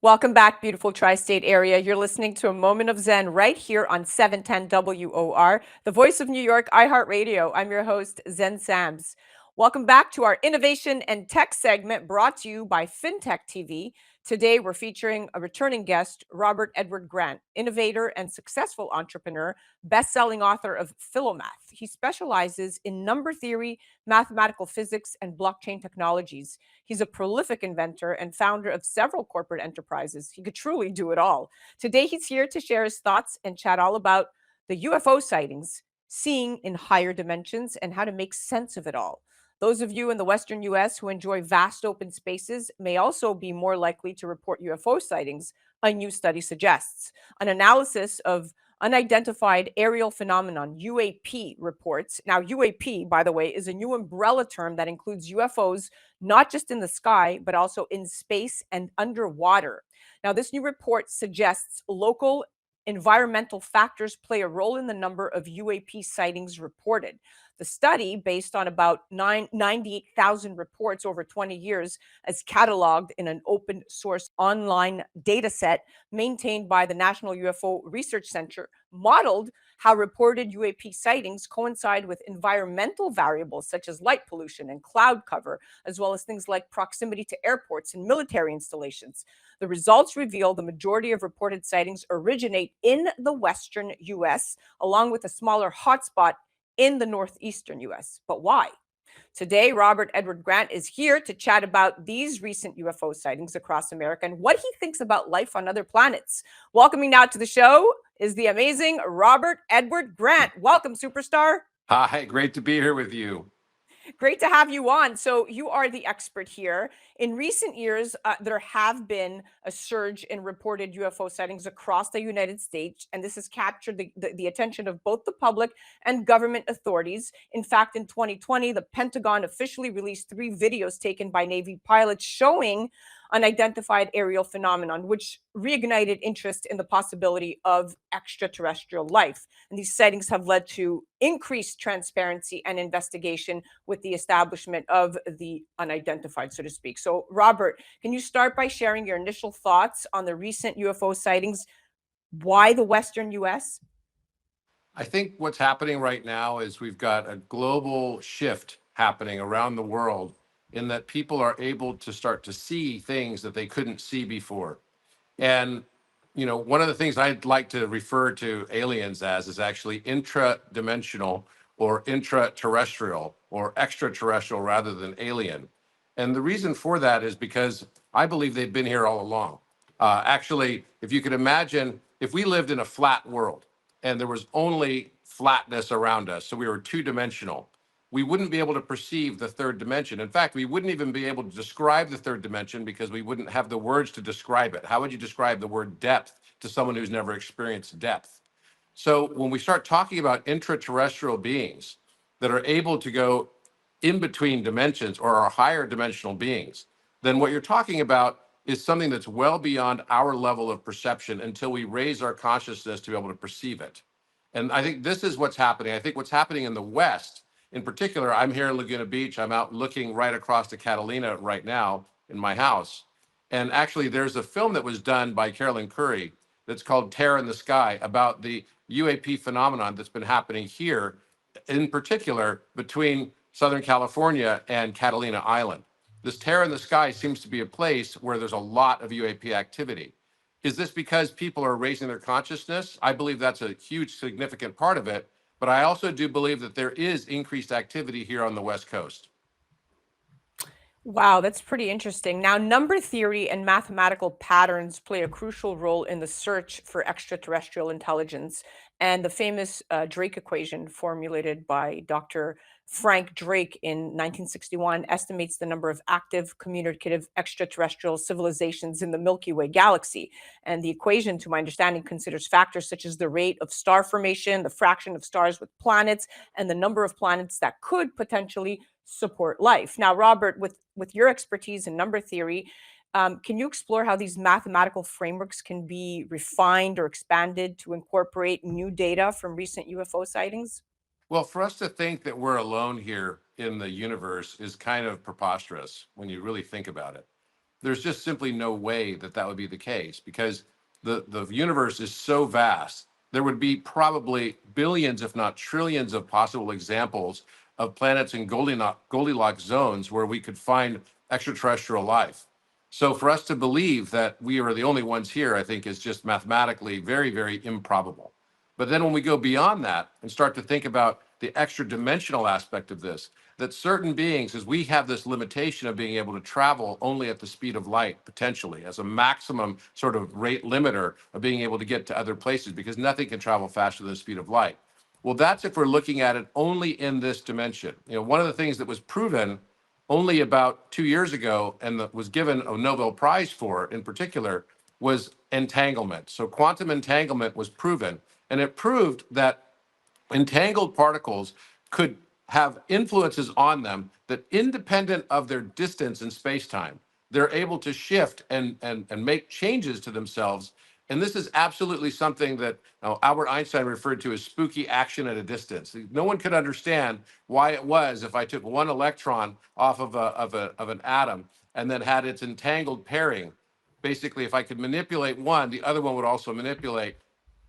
Welcome back, beautiful tri-state area. You're listening to a moment of Zen right here on 710 WOR, the voice of New York, iHeartRadio. I'm your host, Zen Sams. Welcome back to our innovation and tech segment brought to you by FinTech TV. Today, we're featuring a returning guest, Robert Edward Grant, innovator and successful entrepreneur, best-selling author of PHILOMATH. He specializes in number theory, mathematical physics, and blockchain technologies. He's a prolific inventor and founder of several corporate enterprises. He could truly do it all. Today, he's here to share his thoughts and chat all about the UFO sightings, seeing in higher dimensions, and how to make sense of it all. Those of you in the Western US who enjoy vast open spaces may also be more likely to report UFO sightings, a new study suggests. An analysis of unidentified aerial phenomenon, UAP, reports. Now, UAP, by the way, is a new umbrella term that includes UFOs not just in the sky, but also in space and underwater. Now, this new report suggests local environmental factors play a role in the number of UAP sightings reported. The study, based on about 98,000 reports over 20 years, is cataloged in an open source online data set maintained by the National UFO Research Center, modeled how reported UAP sightings coincide with environmental variables such as light pollution and cloud cover, as well as things like proximity to airports and military installations. The results reveal the majority of reported sightings originate in the Western US, along with a smaller hotspot in the northeastern US. But why? Today, Robert Edward Grant is here to chat about these recent UFO sightings across America and what he thinks about life on other planets. Welcoming now to the show is the amazing Robert Edward Grant. Welcome, superstar. Hi, great to be here with you. Great to have you on. So you are the expert here. In recent years, there have been a surge in reported UFO sightings across the United States, and this has captured the attention of both the public and government authorities. In fact, in 2020, the Pentagon officially released 3 videos taken by Navy pilots showing unidentified aerial phenomenon, which reignited interest in the possibility of extraterrestrial life. And these sightings have led to increased transparency and investigation with the establishment of the unidentified, so to speak. So, Robert, can you start by sharing your initial thoughts on the recent UFO sightings? Why the Western US? I think what's happening right now is we've got a global shift happening around the world in that people are able to start to see things that they couldn't see before. And, one of the things I'd like to refer to aliens as is actually intra-dimensional or intraterrestrial or extraterrestrial rather than alien. And the reason for that is because I believe they've been here all along. Actually, if you could imagine, if we lived in a flat world and there was only flatness around us, so we were two-dimensional, we wouldn't be able to perceive the third dimension. In fact, we wouldn't even be able to describe the third dimension because we wouldn't have the words to describe it. How would you describe the word depth to someone who's never experienced depth? So when we start talking about intraterrestrial beings that are able to go in between dimensions or are higher dimensional beings, then what you're talking about is something that's well beyond our level of perception until we raise our consciousness to be able to perceive it. And I think this is what's happening. I think what's happening in the West, in particular, I'm here in Laguna Beach. I'm out looking right across to Catalina right now in my house. And actually, there's a film that was done by Carolyn Curry that's called Terror in the Sky about the UAP phenomenon that's been happening here, in particular between Southern California and Catalina Island. This terror in the sky seems to be a place where there's a lot of UAP activity. Is this because people are raising their consciousness? I believe that's a huge, significant part of it. But I also do believe that there is increased activity here on the West Coast. Wow, that's pretty interesting. Now, number theory and mathematical patterns play a crucial role in the search for extraterrestrial intelligence. And the famous Drake equation, formulated by Dr. Frank Drake in 1961, estimates the number of active communicative extraterrestrial civilizations in the Milky Way galaxy. And the equation, to my understanding, considers factors such as the rate of star formation, the fraction of stars with planets, and the number of planets that could potentially support life. Now, Robert, with your expertise in number theory, can you explore how these mathematical frameworks can be refined or expanded to incorporate new data from recent UFO sightings? Well, for us to think that we're alone here in the universe is kind of preposterous when you really think about it. there's just simply no way that that would be the case, because the universe is so vast. There would be probably billions, if not trillions, of possible examples of planets in Goldilocks zones where we could find extraterrestrial life. So for us to believe that we are the only ones here, I think is just mathematically very, very improbable. But then when we go beyond that and start to think about the extra dimensional aspect of this, that certain beings, as we have this limitation of being able to travel only at the speed of light, potentially as a maximum sort of rate limiter of being able to get to other places, because nothing can travel faster than the speed of light. Well, that's if we're looking at it only in this dimension. One of the things that was proven only about 2 years ago and that was given a Nobel Prize for in particular was entanglement. So quantum entanglement was proven, and it proved that entangled particles could have influences on them that, independent of their distance in space-time, they're able to shift and make changes to themselves. And this is absolutely something that Albert Einstein referred to as spooky action at a distance. No one could understand why it was, if I took one electron off of an atom and then had its entangled pairing, basically if I could manipulate one, the other one would also manipulate,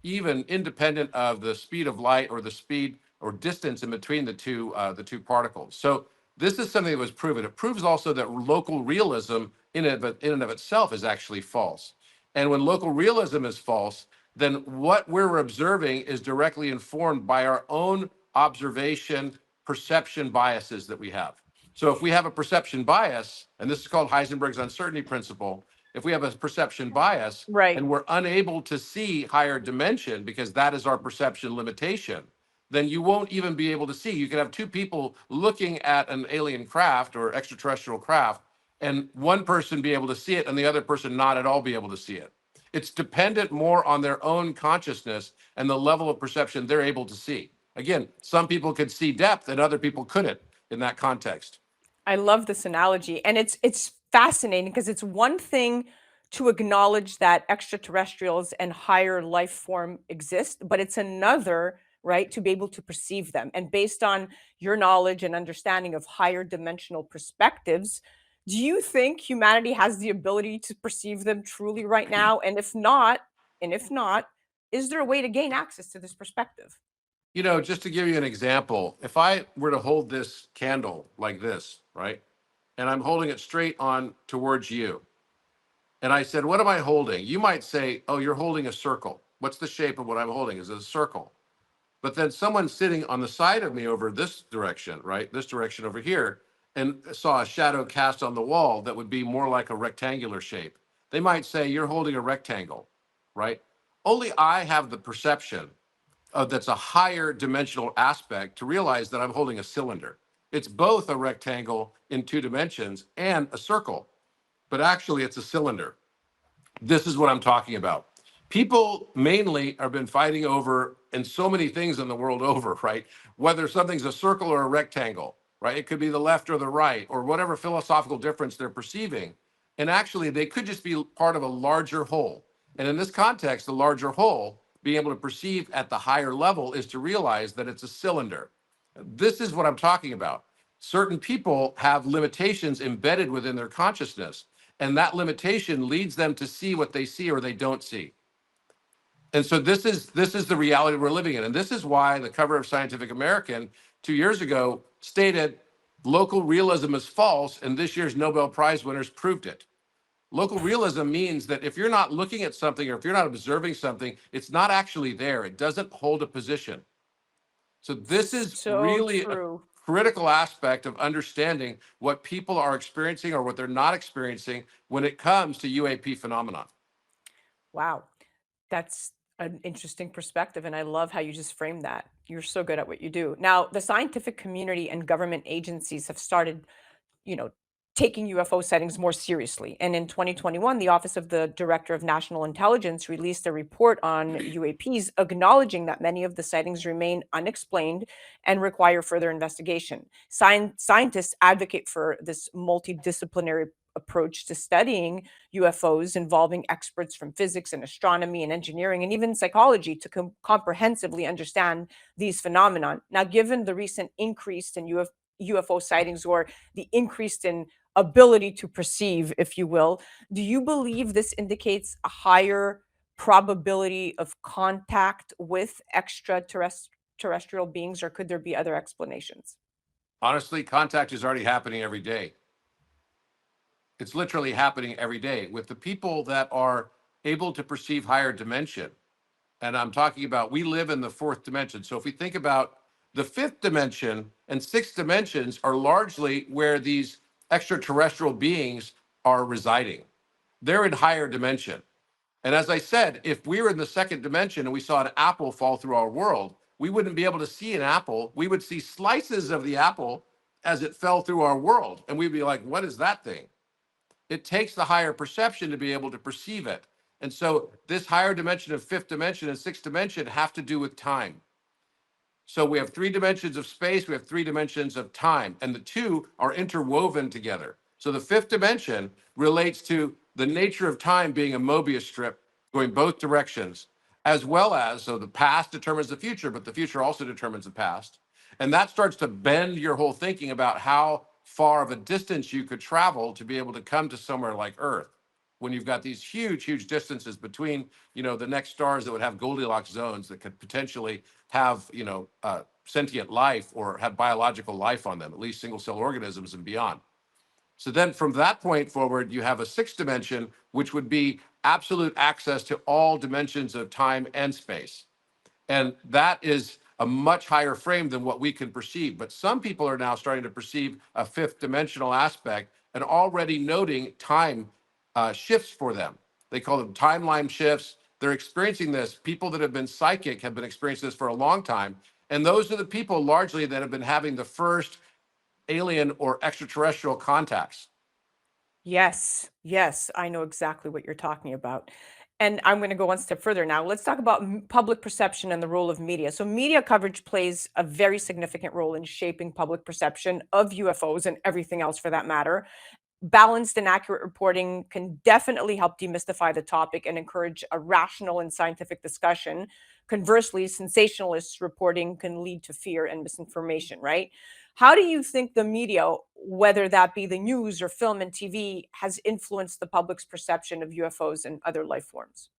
even independent of the speed of light or the speed or distance in between the two particles. So this is something that was proven. It proves also that local realism in and of itself is actually false. And when local realism is false, then what we're observing is directly informed by our own observation, perception biases that we have. So if we have a perception bias, and this is called Heisenberg's uncertainty principle, if we have a perception bias Right. and we're unable to see higher dimension because that is our perception limitation, then you won't even be able to see. You can have two people looking at an alien craft or extraterrestrial craft, and one person be able to see it and the other person not at all be able to see it. It's dependent more on their own consciousness and the level of perception they're able to see. Again, some people could see depth and other people couldn't in that context. I love this analogy, and it's fascinating because it's one thing to acknowledge that extraterrestrials and higher life form exist, but it's another, right, to be able to perceive them. And based on your knowledge and understanding of higher dimensional perspectives, do you think humanity has the ability to perceive them truly right now? And if not, is there a way to gain access to this perspective? Just to give you an example, if I were to hold this candle like this, right, and I'm holding it straight on towards you, and I said, "What am I holding?" You might say, "Oh, you're holding a circle." What's the shape of what I'm holding? Is it a circle? But then someone sitting on the side of me over this direction, right, this direction over here, and saw a shadow cast on the wall that would be more like a rectangular shape. They might say, "You're holding a rectangle," right? Only I have the perception that's a higher dimensional aspect to realize that I'm holding a cylinder. It's both a rectangle in 2 dimensions and a circle, but actually it's a cylinder. This is what I'm talking about. People mainly have been fighting over, and so many things in the world over, right? Whether something's a circle or a rectangle, right? It could be the left or the right, or whatever philosophical difference they're perceiving. And actually, they could just be part of a larger whole. And in this context, the larger whole, being able to perceive at the higher level, is to realize that it's a cylinder. This is what I'm talking about. Certain people have limitations embedded within their consciousness, and that limitation leads them to see what they see or they don't see. And so this is the reality we're living in. And this is why the cover of Scientific American 2 years ago stated local realism is false, and this year's Nobel Prize winners proved it. Local realism means that if you're not looking at something or if you're not observing something, it's not actually there. It doesn't hold a position. So this is So really a true. critical aspect of understanding what people are experiencing or what they're not experiencing when it comes to UAP phenomenon. Wow. That's an interesting perspective, and I love how you just framed that. You're so good at what you do. Now, the scientific community and government agencies have started, you know, taking UFO sightings more seriously. And in 2021, the Office of the Director of National Intelligence released a report on UAPs, acknowledging that many of the sightings remain unexplained and require further investigation. Scientists advocate for this multidisciplinary approach to studying UFOs, involving experts from physics and astronomy and engineering and even psychology to comprehensively understand these phenomenon. Now, given the recent increase in UFO sightings, or the increase in ability to perceive, if you will. Do you believe this indicates a higher probability of contact with extraterrestrial beings, or could there be other explanations? Honestly, contact is already happening every day. It's literally happening every day with the people that are able to perceive higher dimension. And I'm talking about, we live in the fourth dimension. So if we think about the fifth dimension and sixth dimensions are largely where these extraterrestrial beings are residing. They're in higher dimension. And as I said, if we were in the second dimension and we saw an apple fall through our world, we wouldn't be able to see an apple. We would see slices of the apple as it fell through our world. And we'd be like, what is that thing? It takes the higher perception to be able to perceive it. And so this higher dimension of fifth dimension and sixth dimension have to do with time. So we have three dimensions of space, we have three dimensions of time, and the two are interwoven together. So the fifth dimension relates to the nature of time being a Mobius strip going both directions, as well as, so the past determines the future, but the future also determines the past. And that starts to bend your whole thinking about how far of a distance you could travel to be able to come to somewhere like Earth. When you've got these huge, huge distances between, the next stars that would have Goldilocks zones that could potentially have, sentient life or have biological life on them, at least single cell organisms and beyond. So then from that point forward, you have a sixth dimension, which would be absolute access to all dimensions of time and space. And that is a much higher frame than what we can perceive. But some people are now starting to perceive a fifth dimensional aspect and already noting time shifts for them. They call them timeline shifts. They're experiencing this. People that have been psychic have been experiencing this for a long time. And those are the people largely that have been having the first alien or extraterrestrial contacts. Yes, yes, I know exactly what you're talking about. And I'm going to go one step further now. Let's talk about public perception and the role of media. So, media coverage plays a very significant role in shaping public perception of UFOs and everything else for that matter. Balanced and accurate reporting can definitely help demystify the topic and encourage a rational and scientific discussion. Conversely, sensationalist reporting can lead to fear and misinformation, right? How do you think the media, whether that be the news or film and TV, has influenced the public's perception of UFOs and other life forms?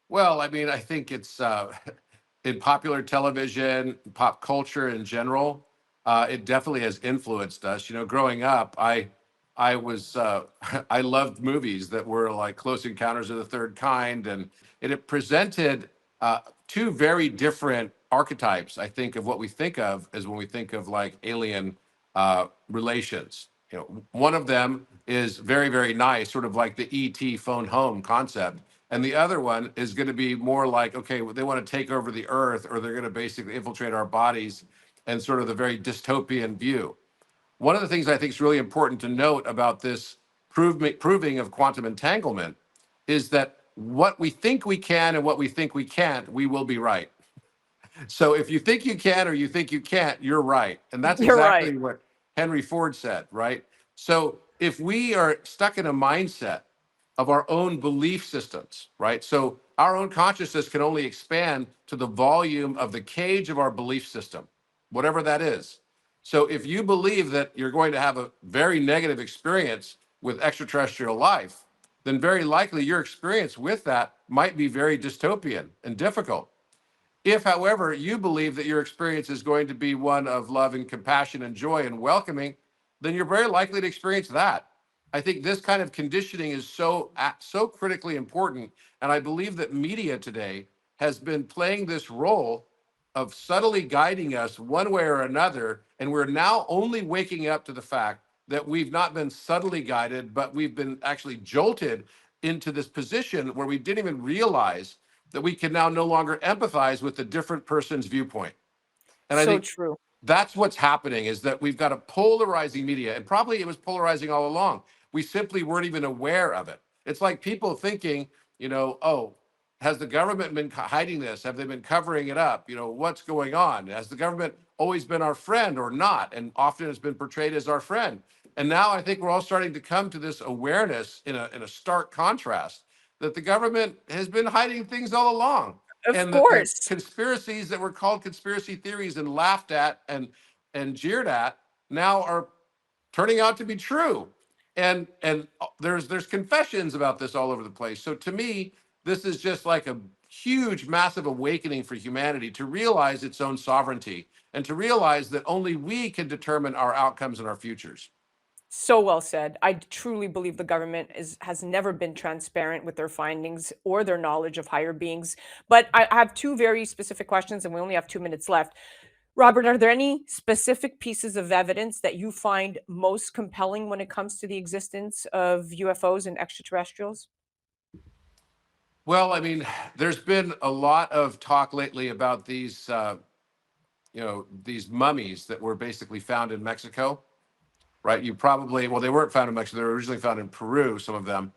Well, I mean, I think it's in popular television, pop culture in general. It definitely has influenced us. Growing up, I was I loved movies that were like Close Encounters of the Third Kind, and it presented two very different archetypes. I think of what we think of as when we think of like alien relations. One of them is very, very nice, sort of like the ET phone home concept. And the other one is going to be more like, okay, well, they want to take over the earth, or they're going to basically infiltrate our bodies, and sort of the very dystopian view. One of the things I think is really important to note about this proving of quantum entanglement is that what we think we can and what we think we can't, we will be right. So if you think you can or you think you can't, you're right. And that's You're right. exactly what Henry Ford said, right? So if we are stuck in a mindset of our own belief systems, right? So our own consciousness can only expand to the volume of the cage of our belief system, whatever that is. So if you believe that you're going to have a very negative experience with extraterrestrial life, then very likely your experience with that might be very dystopian and difficult. If, however, you believe that your experience is going to be one of love and compassion and joy and welcoming, then you're very likely to experience that. I think this kind of conditioning is so critically important, and I believe that media today has been playing this role of subtly guiding us one way or another, and we're now only waking up to the fact that we've not been subtly guided, but we've been actually jolted into this position where we didn't even realize that we can now no longer empathize with a different person's viewpoint. And I So think true. that's what's happening, is that we've got a polarizing media, and probably it was polarizing all along. We simply weren't even aware of it. It's like people thinking, oh, has the government been hiding this? Have they been covering it up? What's going on? Has the government always been our friend or not? And often it's been portrayed as our friend. And now I think we're all starting to come to this awareness in a stark contrast that the government has been hiding things all along, Of and that the course. conspiracies that were called conspiracy theories and laughed at and jeered at now are turning out to be true. And there's confessions about this all over the place. So to me, this is just like a huge, massive awakening for humanity to realize its own sovereignty and to realize that only we can determine our outcomes and our futures. So well said. I truly believe the government has never been transparent with their findings or their knowledge of higher beings. But I have two very specific questions, and we only have 2 minutes left. Robert, are there any specific pieces of evidence that you find most compelling when it comes to the existence of UFOs and extraterrestrials? Well, I mean, there's been a lot of talk lately about these mummies that were basically found in Mexico, right? Well, they weren't found in Mexico. They were originally found in Peru, some of them.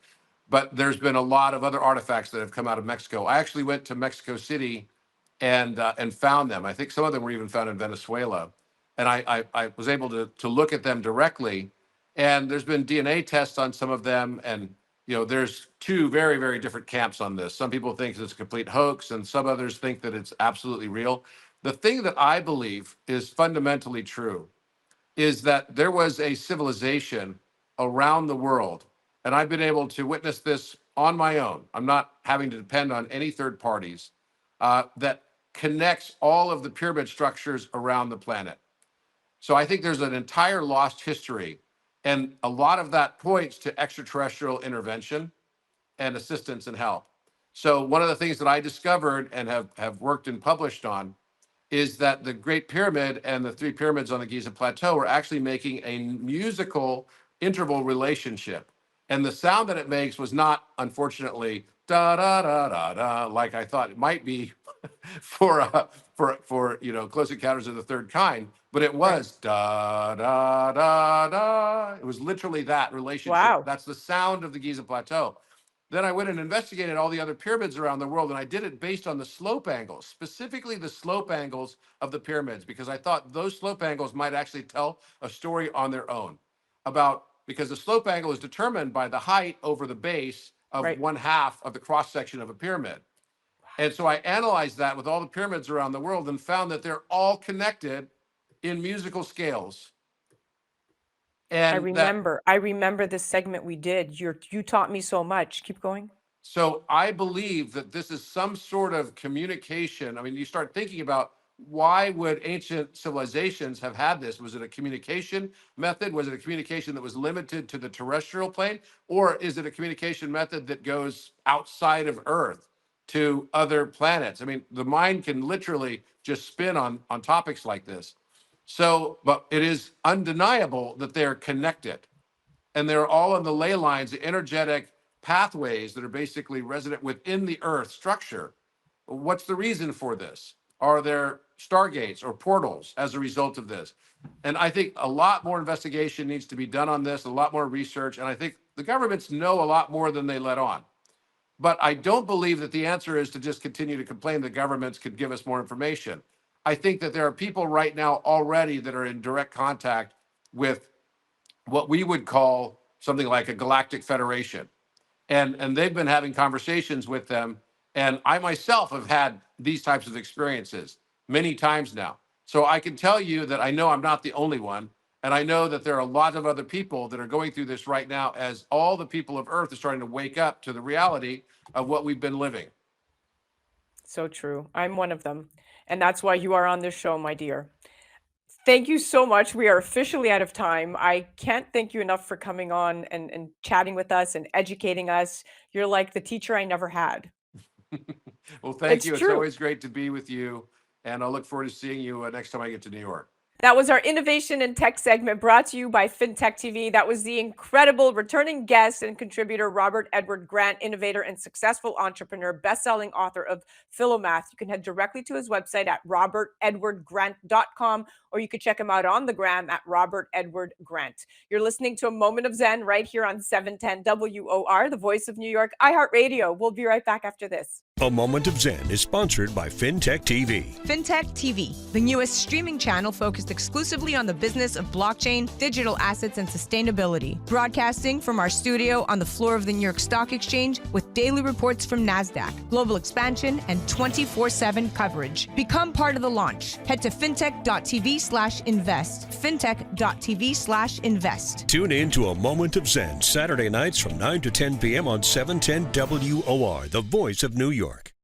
But there's been a lot of other artifacts that have come out of Mexico. I actually went to Mexico City and found them. I think some of them were even found in Venezuela. And I was able to look at them directly. And there's been DNA tests on some of them. And, there's two very, very different camps on this. Some people think it's a complete hoax, and some others think that it's absolutely real. The thing that I believe is fundamentally true is that there was a civilization around the world, and I've been able to witness this on my own. I'm not having to depend on any third parties, that connects all of the pyramid structures around the planet. So I think there's an entire lost history, and a lot of that points to extraterrestrial intervention and assistance and help. So one of the things that I discovered and have worked and published on is that the Great Pyramid and the three pyramids on the Giza Plateau are actually making a musical interval relationship. And the sound that it makes was not, unfortunately, da da da da da, like I thought it might be for Close Encounters of the Third Kind, but it was da da da da. It was literally that relationship. Wow. That's the sound of the Giza Plateau. Then I went and investigated all the other pyramids around the world, and I did it based on the slope angles, specifically the slope angles of the pyramids, because I thought those slope angles might actually tell a story on their own because the slope angle is determined by the height over the base of Right. one half of the cross section of a pyramid. And so I analyzed that with all the pyramids around the world and found that they're all connected in musical scales. I And that remember this segment we did. You taught me so much. Keep going. So I believe that this is some sort of communication. I mean, you start thinking about why would ancient civilizations have had this? Was it a communication method? Was it a communication that was limited to the terrestrial plane? Or is it a communication method that goes outside of Earth to other planets? I mean, the mind can literally just spin on topics like this. So, but it is undeniable that they're connected. And they're all on the ley lines, the energetic pathways that are basically resident within the Earth structure. What's the reason for this? Are there stargates or portals as a result of this? And I think a lot more investigation needs to be done on this, a lot more research. And I think the governments know a lot more than they let on. But I don't believe that the answer is to just continue to complain that governments could give us more information. I think that there are people right now already that are in direct contact with what we would call something like a galactic federation. And they've been having conversations with them. And I myself have had these types of experiences many times now. So I can tell you that I know I'm not the only one. And I know that there are a lot of other people that are going through this right now as all the people of Earth are starting to wake up to the reality of what we've been living. So true. I'm one of them. And that's why you are on this show, my dear. Thank you so much. We are officially out of time. I can't thank you enough for coming on and chatting with us and educating us. You're like the teacher I never had. Well, thank you. It's It's true. always great to be with you. And I'll look forward to seeing you next time I get to New York. That was our Innovation and Tech segment brought to you by FinTech TV. That was the incredible returning guest and contributor, Robert Edward Grant, innovator and successful entrepreneur, best-selling author of PHILOMATH. You can head directly to his website at robertedwardgrant.com, or you could check him out on the gram at Robert Edward Grant. You're listening to A Moment of Zen right here on 710 WOR, the voice of New York, iHeartRadio. We'll be right back after this. A Moment of Zen is sponsored by FinTech TV. FinTech TV, the newest streaming channel focused exclusively on the business of blockchain, digital assets, and sustainability. Broadcasting from our studio on the floor of the New York Stock Exchange with daily reports from NASDAQ, global expansion, and 24/7 coverage. Become part of the launch. Head to fintech.tv/FinTech fintech.tv/invest. fintech.tv/invest. Tune in to A Moment of Zen, Saturday nights from 9 to 10 p.m. on 710 WOR, the voice of New York.